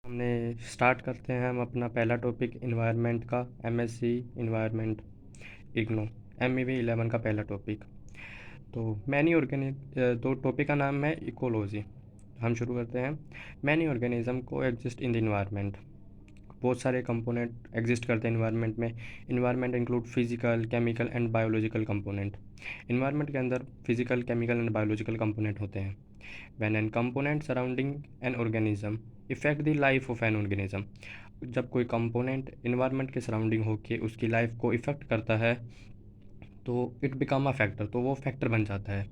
हमने स्टार्ट करते हैं हम अपना पहला टॉपिक इन्वायरमेंट का एमएससी इन्वायरमेंट इग्नो MEV 11 का पहला टॉपिक। तो मैनी ऑर्गेनिक तो टॉपिक का नाम है इकोलॉजी। हम शुरू करते हैं। मैनी ऑर्गेनिज्म को एग्जिस्ट इन द इन्वायरमेंट। बहुत सारे कंपोनेंट एग्जिस्ट करते हैं इन्वायरमेंट में। Environment include physical chemical and biological component. Environment के अंदर physical chemical and biological component होते हैं। When an component surrounding an organism affect the life of an organism, जब कोई कंपोनेंट इन्वायरमेंट के सराउंडिंग होके उसकी लाइफ को इफ़ेक्ट करता है तो इट बिकम अ फैक्टर, तो वो फैक्टर बन जाता है।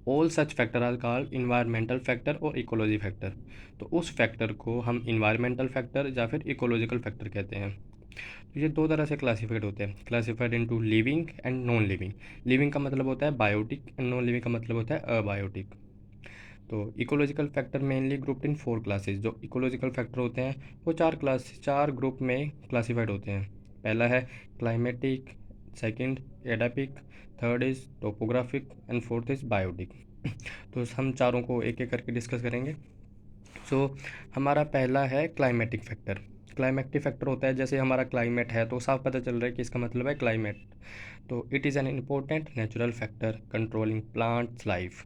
All such factor are called environmental factor और इकोलॉजी फैक्टर। तो उस फैक्टर को हम इन्वायरमेंटल फैक्टर या फिर इकोलॉजिकल फैक्टर कहते हैं। तो ये दो तरह से क्लासीफाइड होते हैं, classified into living and non living. Living का मतलब होता है बायोटिक एंड नॉन लिविंग का मतलब होता है अबायोटिक। तो इकोलॉजिकल फैक्टर मेनली ग्रुप्ड इन 4 क्लासेस। जो इकोलॉजिकल फैक्टर होते हैं वो चार ग्रुप में क्लासिफाइड होते हैं। पहला है climatic, second edaphic, third is topographic and fourth is biotic. तो हम चारों को एक एक करके डिस्कस करेंगे। हमारा पहला है क्लाइमेटिक फैक्टर। क्लाइमेटिक फैक्टर होता है जैसे हमारा क्लाइमेट है तो साफ पता चल रहा है कि इसका मतलब है क्लाइमेट। तो it is an important natural factor controlling plants life.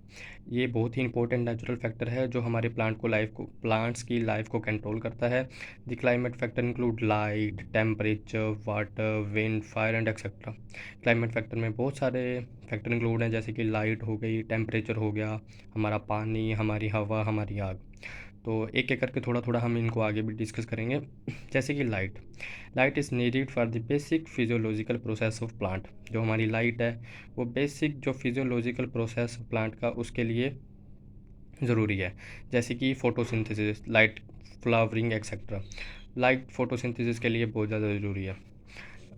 ये बहुत ही इंपॉर्टेंट नेचुरल फैक्टर है जो हमारे प्लांट्स की लाइफ को कंट्रोल करता है। The climate factor include light, temperature, water, wind, fire and etcetera. Climate factor में बहुत सारे फैक्टर इंक्लूड हैं जैसे कि लाइट हो गई, टेम्परेचर हो गया, हमारा पानी, हमारी हवा, हमारी आग। तो एक एक करके थोड़ा थोड़ा हम इनको आगे भी डिस्कस करेंगे। जैसे कि light is needed for the basic physiological process of plant. जो हमारी लाइट है वो बेसिक जो फिजियोलॉजिकल प्रोसेस प्लांट का उसके लिए ज़रूरी है। जैसे कि photosynthesis, light, flowering etcetera. Light photosynthesis के लिए बहुत ज़्यादा ज़रूरी है।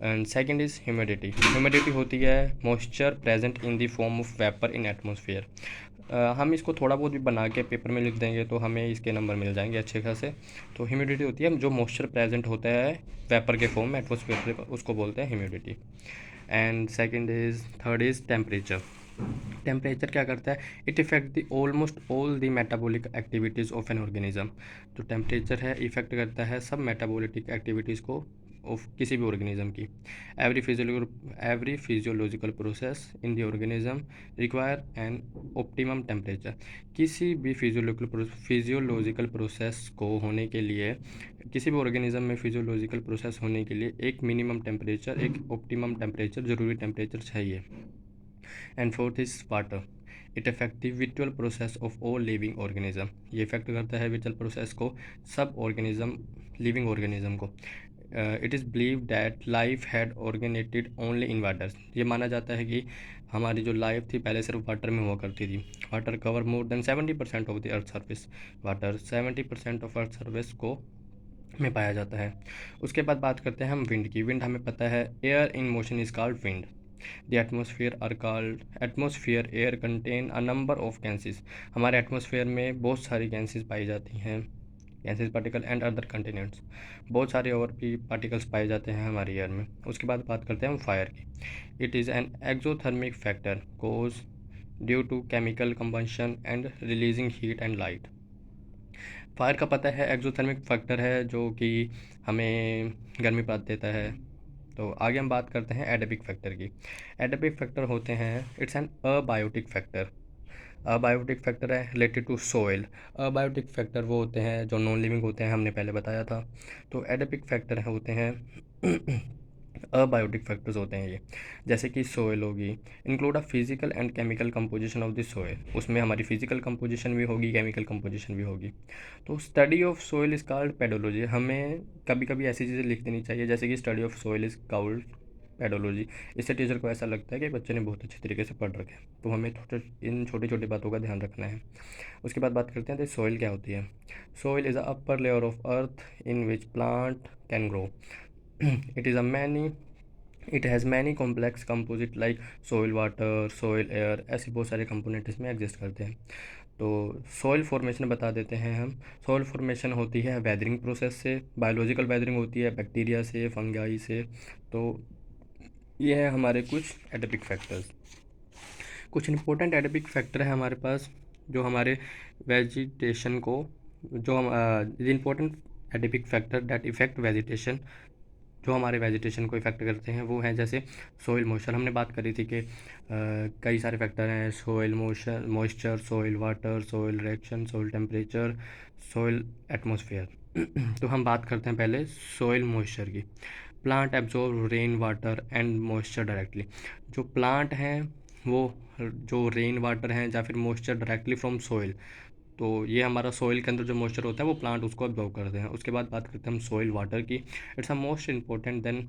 And second is humidity. Humidity होती है moisture present in the form of vapour in atmosphere. हम इसको थोड़ा बहुत भी बना के पेपर में लिख देंगे तो हमें इसके नंबर मिल जाएंगे अच्छे खासे। तो ह्यूमिडिटी होती है जो मॉइस्चर प्रेजेंट होता है वेपर के फॉर्म में एटमॉस्फेयर पे, उसको बोलते हैं humidity. And third is temperature. Temperature क्या करता है, it effect the almost all the metabolic activities of an organism. जो टेम्परेचर है इफ़ेक्ट करता है सब मेटाबॉलिक एक्टिविटीज़ को ऑफ किसी भी ऑर्गेनिज्म की। Every physiological process in the organism require an optimum temperature. किसी भी फिजियोलॉजिकल प्रोसेस को होने के लिए, किसी भी ऑर्गेनिज्म में फिजियोलॉजिकल प्रोसेस होने के लिए एक मिनिमम टेम्परेचर, एक ऑप्टिमम टेम्परेचर, ज़रूरी टेम्परेचर चाहिए। And fourth is water. It affect the visual process of all living organism. ये इफेक्ट करता है विजुअल प्रोसेस को, सब ऑर्गेनिज्म, लिविंग ऑर्गेनिज्म को। It is believe that life had originated only in water. ये माना जाता है कि हमारी जो लाइफ थी पहले सिर्फ वाटर में हुआ करती थी। Water cover more than 70% of the earth service. Water 70% of earth service को में पाया जाता है। उसके बाद बात करते हैं हम विंड की। विंड हमें पता है air in motion is called wind. The atmosphere air contain a number of gases. हमारे एटमोसफियर में बहुत सारी गैसेस पाई जाती हैं, गैसेस पार्टिकल एंड अदर कंटेनेंट्स। बहुत सारे और भी पार्टिकल्स पाए जाते हैं हमारे एयर में। उसके बाद बात करते हैं हम फायर की। It is an exothermic factor cause due to chemical combustion and releasing heat and light. Fire का पता है एक्सोथर्मिक फैक्टर है जो कि हमें गर्मी प्राप्त देता है। तो आगे हम बात करते हैं एडेपिक फैक्टर की। एडेपिक फैक्टर होते हैं, it's an abiotic factor. Abiotic factor है related to soil. Abiotic factor वो होते हैं जो नॉन लिविंग होते हैं, हमने पहले बताया था। तो एडेपिक फैक्टर होते हैं अबायोटिक फैक्टर्स होते हैं ये। जैसे कि सोइल होगी, include a physical and chemical composition of the soil. उसमें हमारी फिजिकल कंपोजिशन भी होगी, केमिकल कंपोजिशन भी होगी। तो study of soil is called pedology. हमें कभी कभी ऐसी चीज़ें लिख देनी चाहिए जैसे कि study of soil is called pedology. इससे टीचर को ऐसा लगता है कि बच्चे ने बहुत अच्छे तरीके से पढ़ रखे हैं। तो हमें इन छोटी छोटी बातों का ध्यान रखना है। उसके बाद बात करते हैं तो सोइल क्या होती है। Soil is a upper layer of earth in which plant can grow. It is a many it has many complex composite like soil water, soil air, ऐसे बहुत सारे कंपोनेंट इसमें एग्जिस्ट करते हैं। तो सॉइल फॉर्मेशन बता देते हैं हम। सॉइल फॉर्मेशन होती है वेदरिंग प्रोसेस से, बायोलॉजिकल वेदरिंग होती है बैक्टीरिया से, फंगाई से। तो ये है हमारे कुछ एडेपिक फैक्टर्स। कुछ इंपॉर्टेंट एडेपिक फैक्टर है हमारे पास जो हमारे वेजिटेशन को, जो हम important adipic factor that effect vegetation, जो हमारे वेजिटेशन को इफेक्ट करते हैं वो हैं जैसे सोइल मॉइस्चर। हमने बात करी थी कि कई सारे फैक्टर हैं, soil moisture, soil water, soil reaction, soil temperature, soil atmosphere. तो हम बात करते हैं पहले सोइल मॉइस्चर की। Plant absorb rain water and moisture directly. जो प्लांट हैं वो जो रेन वाटर हैं या फिर मॉइस्चर डायरेक्टली फ्रॉम सोइल, तो ये हमारा सॉइल के अंदर जो मॉइस्चर होता है वो प्लांट उसको अब्जॉर्व करते हैं। उसके बाद बात करते हैं हम सॉइल वाटर की। It's a most important than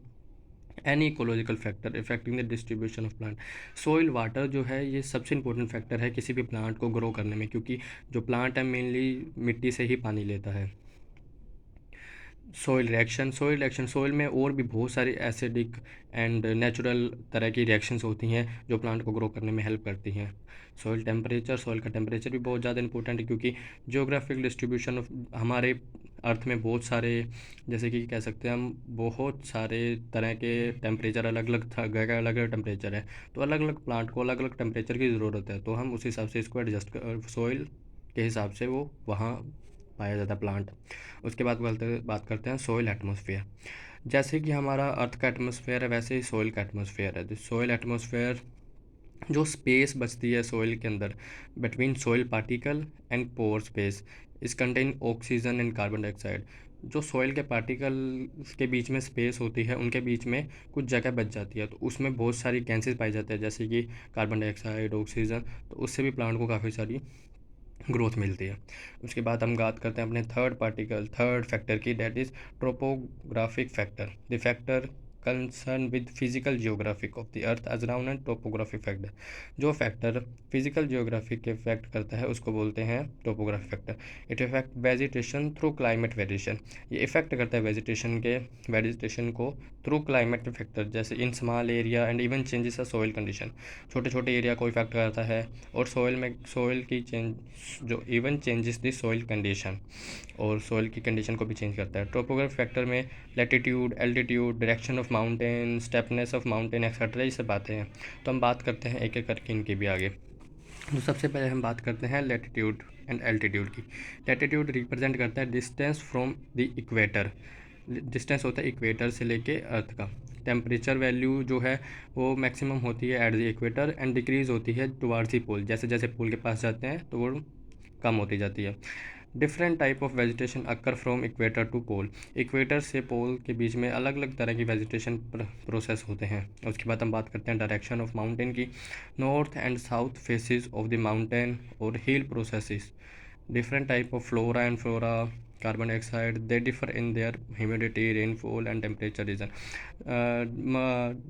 any ecological factor affecting the distribution of plant. Soil water जो है ये सबसे इंपॉर्टेंट फैक्टर है किसी भी प्लांट को ग्रो करने में, क्योंकि जो प्लांट है मेनली मिट्टी से ही पानी लेता है। सोइल में और भी बहुत सारी एसिडिक एंड नेचुरल तरह की रिएक्शंस होती हैं जो प्लांट को ग्रो करने में हेल्प करती हैं। सोइल का टेम्परेचर भी बहुत ज़्यादा इंपॉर्टेंट है, क्योंकि जियोग्राफिक डिस्ट्रीब्यूशन ऑफ हमारे अर्थ में बहुत सारे, जैसे कि कह सकते हैं हम, बहुत सारे तरह के टेम्परेचर अलग अलग जगह अलग अलग टेम्परेचर है, तो अलग अलग प्लांट को अलग अलग टेम्परेचर की ज़रूरत है, तो हम उस हिसाब से इसको एडजस्ट कर सोइल के हिसाब से वो वहाँ पाया जाता है प्लांट। उसके बाद बात करते हैं सोइल एटमॉस्फेयर। जैसे कि हमारा अर्थ का एटमॉस्फेयर है वैसे ही सोइल का एटमॉस्फेयर है। सोइल एटमॉस्फेयर जो स्पेस बचती है सोइल के अंदर between soil particle and pore space is contain oxygen and carbon dioxide. जो सोइल के पार्टिकल के बीच में स्पेस होती है उनके बीच में कुछ जगह बच जाती है, तो उसमें बहुत सारी गैसेस पाई जाती है जैसे कि कार्बन डाइऑक्साइड, ऑक्सीजन, तो उससे भी प्लांट को काफ़ी सारी ग्रोथ मिलती है। उसके बाद हम बात करते हैं अपने थर्ड फैक्टर की, that is topographic factor. The factor concern with physical geographic of the earth as round and topography factor. जो फैक्टर फिजिकल जियोग्राफी के इफेक्ट करता है उसको बोलते हैं topography factor. It effect vegetation through climate variation. ये effect करता है वेजिटेशन को थ्रू क्लाइमेट फैक्टर, जैसे in small area and even changes a soil condition. छोटे छोटे एरिया को इफेक्ट करता है, और सोइल की चेंज जो even changes the soil condition, और सोइल की कंडीशन को भी चेंज करता है। टोपोग्राफी फैक्टर में latitude, altitude, direction of mountain, स्टेपनेस of mountain etcetera ये सब बातें हैं। तो हम बात करते हैं एक एक करके इनकी भी आगे। तो सबसे पहले हम बात करते हैं लैटिट्यूड एंड एल्टीट्यूड की। लैटिट्यूड रिप्रेजेंट करता है distance from the equator. Distance होता है इक्वेटर से लेके अर्थ का। टेम्परेचर वैल्यू जो है वो मैक्सिमम होती है at the equator and decrease होती है टुवार्ड्स द पोल। जैसे जैसे पोल के पास जाते हैं तो वो कम होती जाती है। Different type of vegetation occur from equator to pole. Equator से पोल के बीच में अलग अलग तरह की वेजिटेशन प्रोसेस होते हैं। उसके बाद हम बात करते हैं डायरेक्शन ऑफ माउंटेन की। North and south faces of the mountain और hill processes. Different type of flora and flora, carbon dioxide, they differ in their humidity, rainfall and temperature region.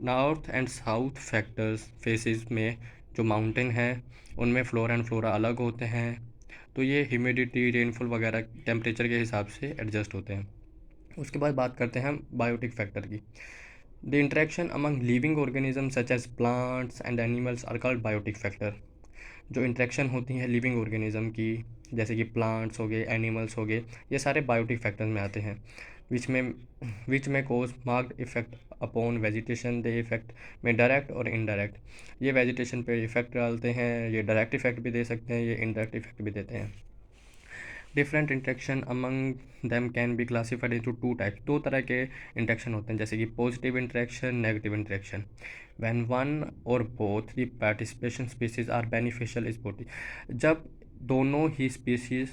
North and south factors faces में जो mountain है उनमें flora and flora अलग होते हैं, तो ये ह्यूमिडिटी, रेनफॉल वगैरह टेम्परेचर के हिसाब से एडजस्ट होते हैं। उसके बाद बात करते हैं हम बायोटिक फैक्टर की। The interaction among living organism such as plants and animals are called biotic factor. जो इंटरेक्शन होती है लिविंग ऑर्गेनिज्म की, जैसे कि प्लांट्स हो गए, एनिमल्स हो गए, ये सारे बायोटिक फैक्टर्स में आते हैं। विच में विच में कोज मार्क्ड इफेक्ट अपॉन वेजिटेशन। दे इफेक्ट में डायरेक्ट और इनडायरेक्ट। ये वेजिटेशन पे इफेक्ट डालते हैं, ये डायरेक्ट इफेक्ट भी दे सकते हैं, ये इनडायरेक्ट इफेक्ट भी देते हैं। Different interaction among them can be classified into two types. दो तरह के इंटरेक्शन होते हैं, जैसे कि positive interaction, negative interaction. When one or both the participation species are beneficial is बोटी। जब दोनों ही स्पीसीज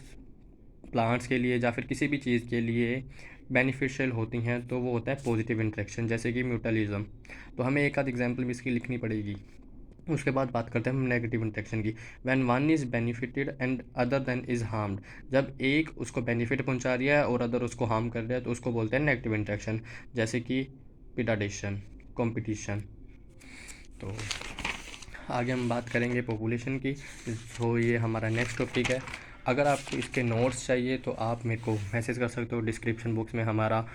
प्लांट्स के लिए या फिर किसी भी चीज़ के लिए बेनिफिशियल होती हैं तो वो होता है पॉजिटिव इंटरेक्शन, जैसे कि म्यूटलिज्म। तो हमें एक आध एग्जाम्पल भी इसकी लिखनी पड़ेगी। उसके बाद बात करते हैं हम नेगेटिव इंटरेक्शन की। When one is benefited and other than is harmed. जब एक उसको बेनिफिट पहुंचा रहा है और अदर उसको हार्म कर रहा है तो उसको बोलते हैं नेगेटिव इंटरेक्शन, जैसे कि प्रेडेशन, कंपटीशन। तो आगे हम बात करेंगे पॉपुलेशन की, तो ये हमारा नेक्स्ट टॉपिक है। अगर आपको इसके नोट्स चाहिए तो आप मेरे को मैसेज कर सकते हो। डिस्क्रिप्शन बॉक्स में हमारा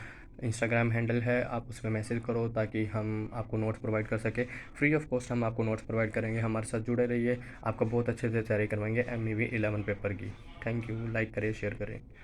इंस्टाग्राम हैंडल है, आप उसमें मैसेज करो ताकि हम आपको नोट्स प्रोवाइड कर सके। फ्री ऑफ कॉस्ट हम आपको नोट्स प्रोवाइड करेंगे। हमारे साथ जुड़े रहिए, आपको बहुत अच्छे से तैयारी करवाएंगे MEV 11 पेपर की। Thank you. लाइक करें, शेयर करें।